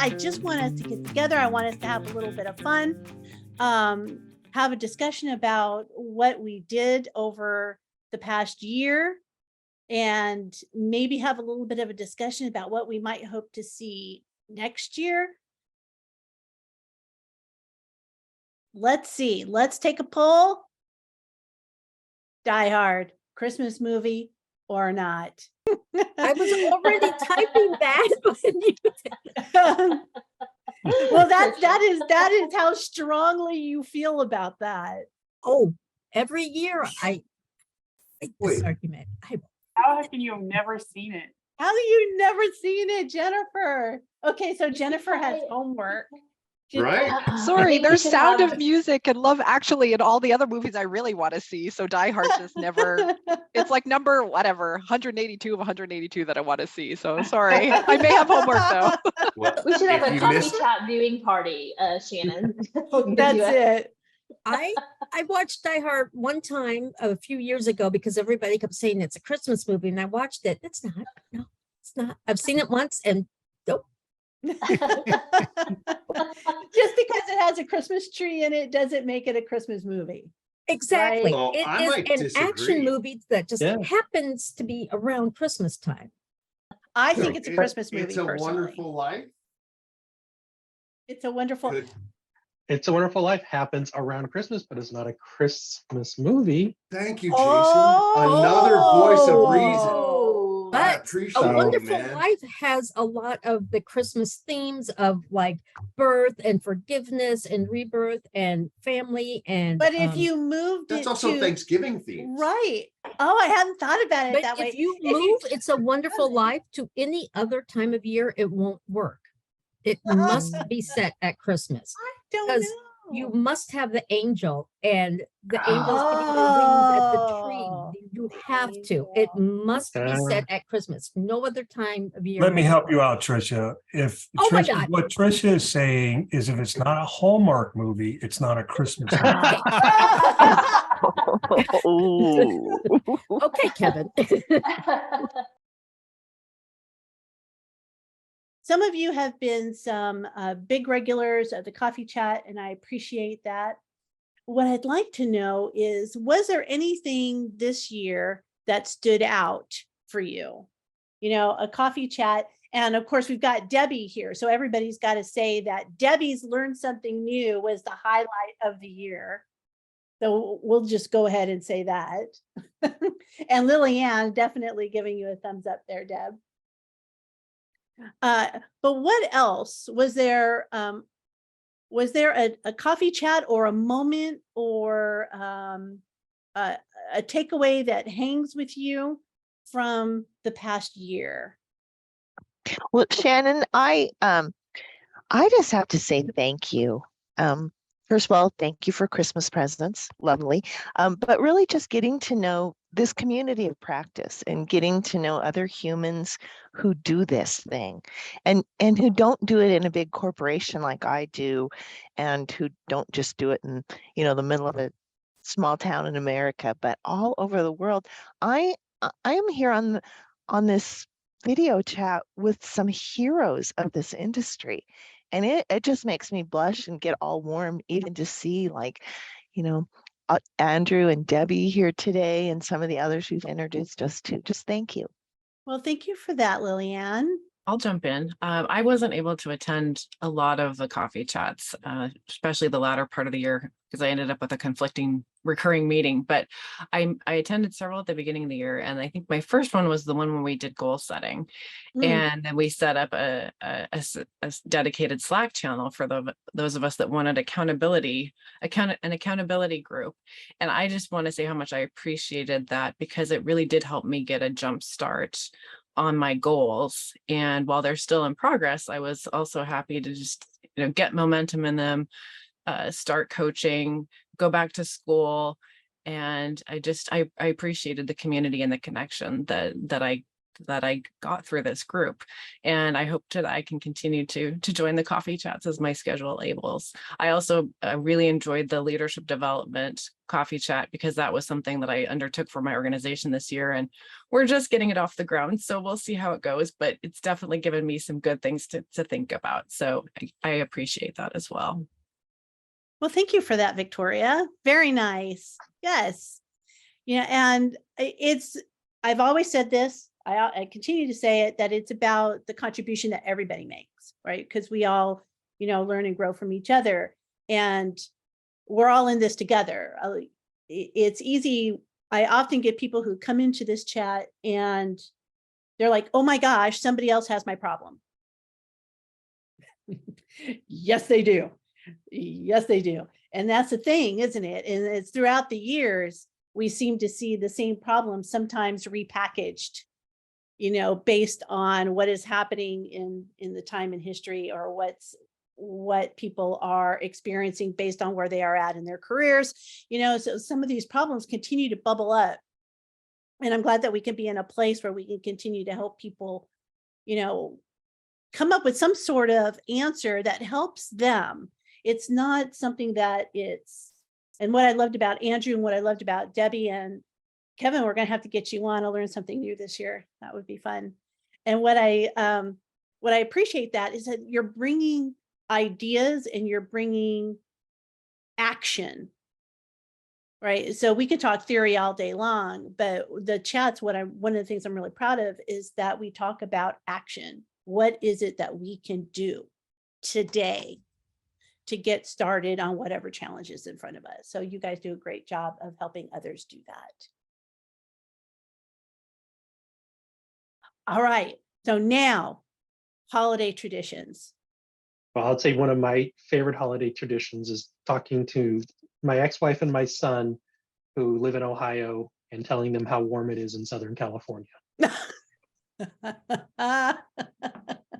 I just want us to get together. I want us to have a little bit of fun, have a discussion about what we did over the past year, and maybe have a little bit of a discussion about what we might hope to see next year. Let's see. Let's take a poll. Die Hard, Christmas movie or not? I was already typing that when you Well, that is how strongly you feel about that. Oh, every year I make this Wait. argument. How can you have never seen it? How have you never seen it, Jennifer? Okay, so Jennifer has homework. Right? Sorry, think we there's should Sound have- of Music and Love Actually and all the other movies I really want to see. So Die Hard just never, it's like number whatever, 182 of 182 that I want to see. So sorry. I may have homework though. Well, We should have if a you coffee missed- chat viewing party, Shannon. We can That's do it. I watched Die Hard one time a few years ago because everybody kept saying it's a Christmas movie, and I watched it. It's not. No, it's not. I've seen it once, and nope. Just because it has a Christmas tree in it doesn't make it a Christmas movie. Exactly. Oh, It I is might an action disagree. movie that just Yeah. happens to be around Christmas time. I No, think it's a Christmas movie. It's a personally. Wonderful Life. It's a wonderful. Could It's a Wonderful Life happens around Christmas, but it's not a Christmas movie. Thank you, Jason. Another voice of reason. Oh, I But appreciate A it, Wonderful man. Life has a lot of the Christmas themes of like birth and forgiveness and rebirth and family and. But if you moved That's it also to Thanksgiving themes. right. Oh, I hadn't thought about it But that way. if you If you- move It's a Wonderful Life to any other time of year, it won't work. It must be set at Christmas. I don't because know. You must have the angel and the angels giving their wings at the Oh. tree. You have to. It must be set at Christmas. No other time of year. Let me will help work. you out, Tricia. If Oh my Tricia, God. what Tricia is saying is if it's not a Hallmark movie, it's not a Christmas movie. Okay, Kevin. Some of you have been some big regulars of the coffee chat, and I appreciate that. What I'd like to know is, was there anything this year that stood out for you? You know, a coffee chat. And of course, we've got Debbie here. So everybody's got to say that Debbie's learned something new was the highlight of the year. So we'll just go ahead and say that. And Lillian definitely giving you a thumbs up there, Deb. But what else was there? Was there a coffee chat or a moment or a takeaway that hangs with you from the past year? Well, Shannon, I just have to say thank you. First of all, thank you for Christmas presents, lovely. But really just getting to know this community of practice and getting to know other humans who do this thing and who don't do it in a big corporation like I do, and who don't just do it in, the middle of a small town in America, but all over the world. I am here on this video chat with some heroes of this industry. And it just makes me blush and get all warm even to see Andrew and Debbie here today and some of the others who've introduced us to. Just thank you. Well, thank you for that, Lillian. I'll jump in. I wasn't able to attend a lot of the coffee chats, especially the latter part of the year, because I ended up with a conflicting recurring meeting. But I attended several at the beginning of the year, and I think my first one was the one when we did goal setting, and then we set up a dedicated Slack channel for those of us that wanted an accountability group. And I just want to say how much I appreciated that, because it really did help me get a jump start on my goals. And while they're still in progress, I was also happy to just get momentum in them, start coaching, go back to school. And I appreciated the community and the connection that that I got through this group. And I hope that I can continue to join the coffee chats as my schedule enables. I also really enjoyed the leadership development coffee chat because that was something that I undertook for my organization this year, and we're just getting it off the ground. So we'll see how it goes, but it's definitely given me some good things to think about. So I appreciate that as well. Well, thank you for that, Victoria. Very nice. Yes. Yeah. And I've always said this, I continue to say it, that it's about the contribution that everybody makes, right? Because we all, learn and grow from each other, and we're all in this together. It's easy. I often get people who come into this chat and they're like, oh my gosh, somebody else has my problem. Yes, they do. Yes, they do. And that's the thing, isn't it? And it's throughout the years, we seem to see the same problem, sometimes repackaged, based on what is happening in the time in history, or what people are experiencing based on where they are at in their careers. So some of these problems continue to bubble up. And I'm glad that we can be in a place where we can continue to help people, come up with some sort of answer that helps them. It's not something that and what I loved about Andrew and what I loved about Debbie and Kevin, we're going to have to get you on to learn something new this year. That would be fun. And what I appreciate that is that you're bringing ideas and you're bringing action, right? So we could talk theory all day long, but the chats, one of the things I'm really proud of is that we talk about action. What is it that we can do today to get started on whatever challenge is in front of us? So you guys do a great job of helping others do that. All right. So now, holiday traditions. Well, I'd say one of my favorite holiday traditions is talking to my ex-wife and my son who live in Ohio and telling them how warm it is in Southern California.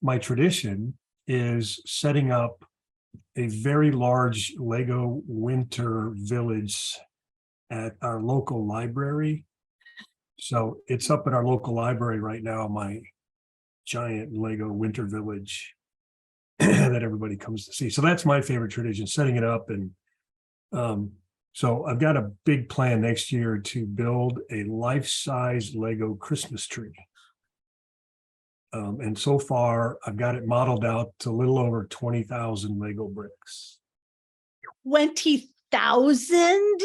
My tradition is setting up a very large Lego winter village at our local library. So it's up at our local library right now, my giant Lego winter village that everybody comes to see. So that's my favorite tradition, setting it up. And so I've got a big plan next year to build a life-size Lego Christmas tree. And so far, I've got it modeled out to a little over 20,000 Lego bricks. 20,000?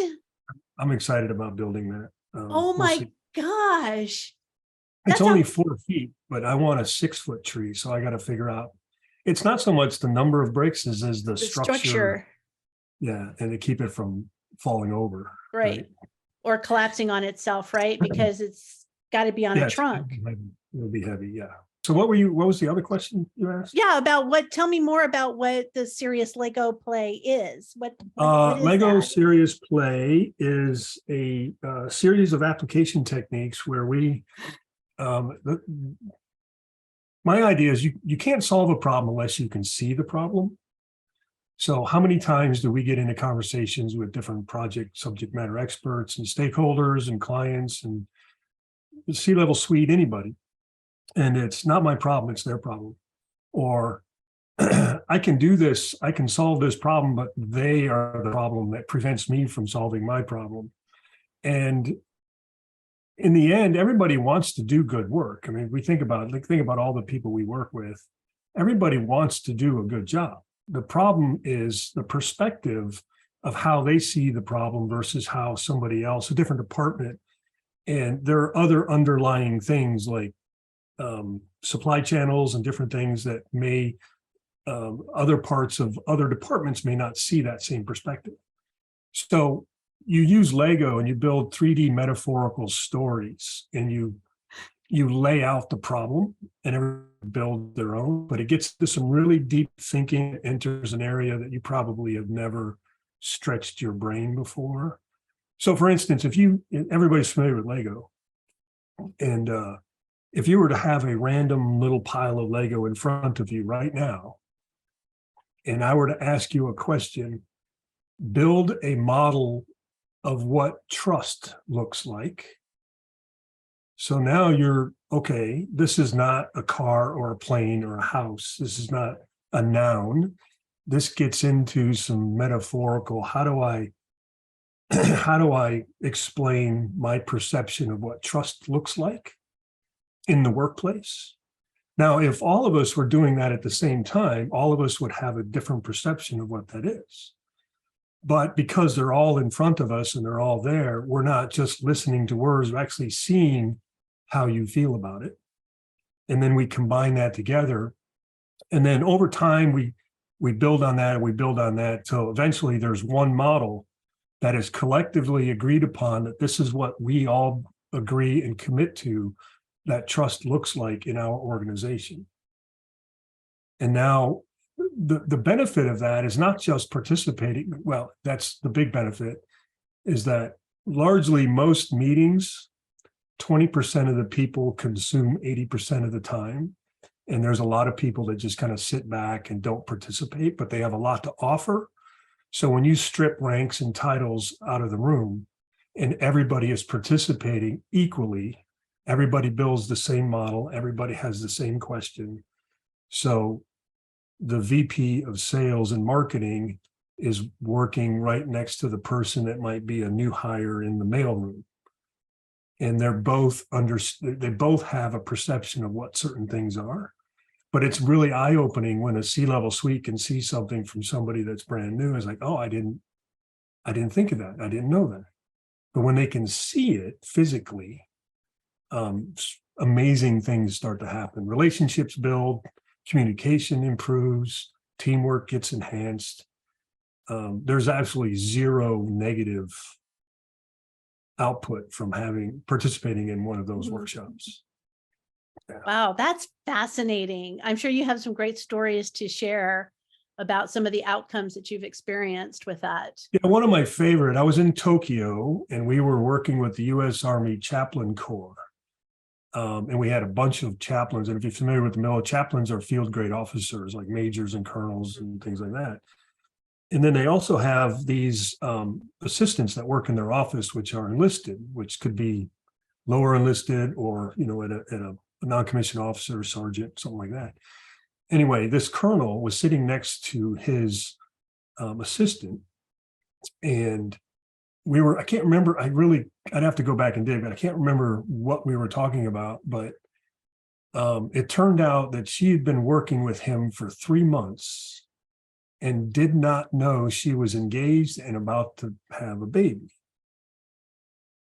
I'm excited about building that. Oh my gosh. It's only 4 feet, but I want a 6-foot tree. So I got to figure out, it's not so much the number of bricks as the structure. Yeah. And to keep it from falling over. Right. Or collapsing on itself, right? Because it's got to be on a trunk. It'll be heavy. Yeah. So what was the other question you asked? Yeah. Tell me more about what the Serious Lego Play is. What is Lego that? Serious Play is a series of application techniques where my idea is you can't solve a problem unless you can see the problem. So how many times do we get into conversations with different project subject matter experts and stakeholders and clients and the C-level suite, anybody? And it's not my problem, it's their problem. Or I can do this, I can solve this problem, but they are the problem that prevents me from solving my problem. And in the end, everybody wants to do good work. I mean, we think about all the people we work with. Everybody wants to do a good job. The problem is the perspective of how they see the problem versus how somebody else, a different department. And there are other underlying things like supply channels and different things that may other parts of other departments may not see that same perspective. So you use Lego and you build 3D metaphorical stories and you lay out the problem and everyone build their own, but it gets to some really deep thinking. It enters an area that you probably have never stretched your brain before. So for instance, everybody's familiar with Lego, and if you were to have a random little pile of Lego in front of you right now, and I were to ask you a question, build a model of what trust looks like, So now you're, okay, this is not a car or a plane or a house. This is not a noun. This gets into some metaphorical, how do I how do I explain my perception of what trust looks like in the workplace? Now, if all of us were doing that at the same time, all of us would have a different perception of what that is. But because they're all in front of us and they're all there, we're not just listening to words, we're actually seeing how you feel about it. And then we combine that together. And then over time, we build on that and we build on that till eventually there's one model that is collectively agreed upon, that this is what we all agree and commit to, that trust looks like in our organization. And now the benefit of that is not just participating. Well, that's the big benefit, is that largely most meetings, 20% of the people consume 80% of the time. And there's a lot of people that just kind of sit back and don't participate, but they have a lot to offer. So when you strip ranks and titles out of the room and everybody is participating equally, everybody builds the same model, everybody has the same question. So the VP of sales and marketing is working right next to the person that might be a new hire in the mailroom. And they're both they both have a perception of what certain things are. But it's really eye-opening when a C-level suite can see something from somebody that's brand new. It's like, oh, I didn't think of that. I didn't know that. But when they can see it physically, amazing things start to happen. Relationships build, communication improves, teamwork gets enhanced. There's absolutely zero negative output from participating in one of those workshops. Yeah. Wow, that's fascinating. I'm sure you have some great stories to share about some of the outcomes that you've experienced with that. Yeah, one of my favorite, I was in Tokyo and we were working with the U.S. Army Chaplain Corps. And we had a bunch of chaplains. And if you're familiar with the military, chaplains are field grade officers like majors and colonels and things like that. And then they also have these assistants that work in their office, which are enlisted, which could be lower enlisted or, at a non-commissioned officer, sergeant, something like that. Anyway, this colonel was sitting next to his assistant, and I can't remember, I'd have to go back and dig, but I can't remember what we were talking about, but it turned out that she had been working with him for 3 months and did not know she was engaged and about to have a baby.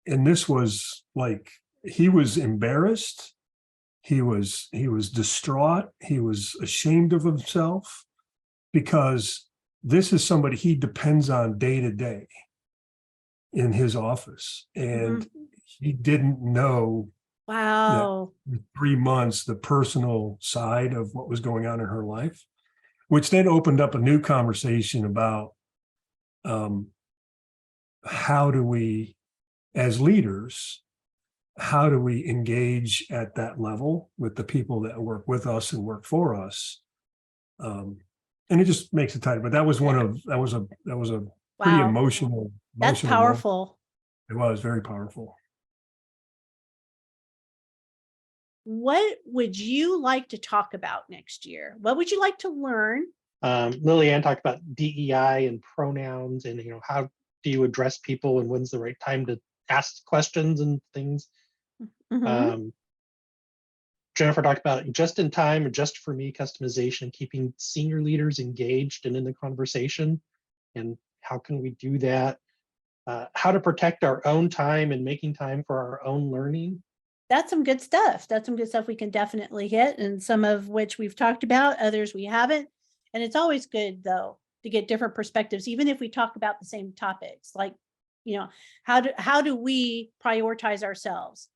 And this was like, he was embarrassed. He was distraught. He was ashamed of himself because this is somebody he depends on day to day in his office. And he didn't know Wow. that in 3 months, the personal side of what was going on in her life, which then opened up a new conversation about how do we, as leaders, how do we engage at that level with the people that work with us and work for us? And it just makes it tight. But that was a pretty Wow. emotional. That's moment. powerful. It was very powerful. What would you like to talk about next year? What would you like to learn? Lillian talked about DEI and pronouns and, how do you address people and when's the right time to ask questions and things. Mhm. Jennifer talked about just in time or just for me customization, keeping senior leaders engaged and in the conversation. And how can we do that? How to protect our own time and making time for our own learning. That's some good stuff. That's some good stuff we can definitely hit, and some of which we've talked about, others we haven't. And it's always good, though, to get different perspectives, even if we talk about the same topics. Like, how do we prioritize ourselves?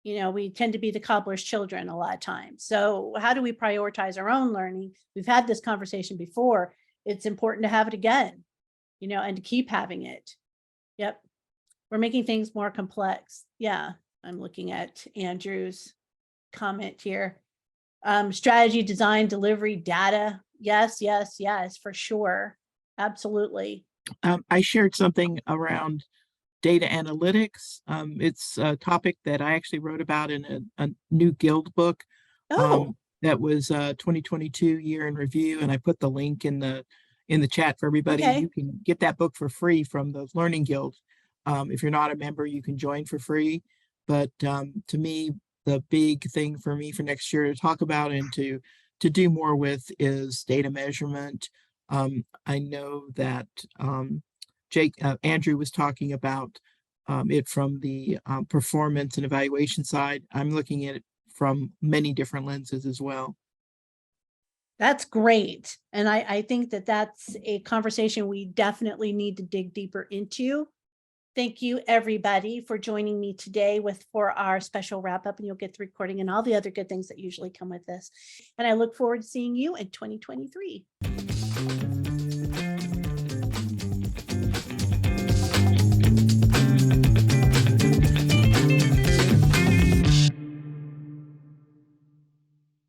We tend to be the cobbler's children a lot of times. So how do we prioritize our own learning? We've had this conversation before. It's important to have it again, and to keep having it. Yep. We're making things more complex. Yeah. I'm looking at Andrew's comment here. Strategy, design, delivery, data. Yes, for sure. Absolutely. I shared something around data analytics. It's a topic that I actually wrote about in a new Guild book. Oh, That was 2022 year in review, and I put the link in the chat for everybody. Okay. You can get that book for free from the Learning Guild. If you're not a member, you can join for free. But to me, the big thing for me for next year to talk about and to do more with is data measurement. I know that Andrew was talking about it from the performance and evaluation side. I'm looking at it from many different lenses as well. that's great. And I think that that's a conversation we definitely need to dig deeper into. Thank you, everybody, for joining me today for our special wrap up, and you'll get the recording and all the other good things that usually come with this. And I look forward to seeing you in 2023.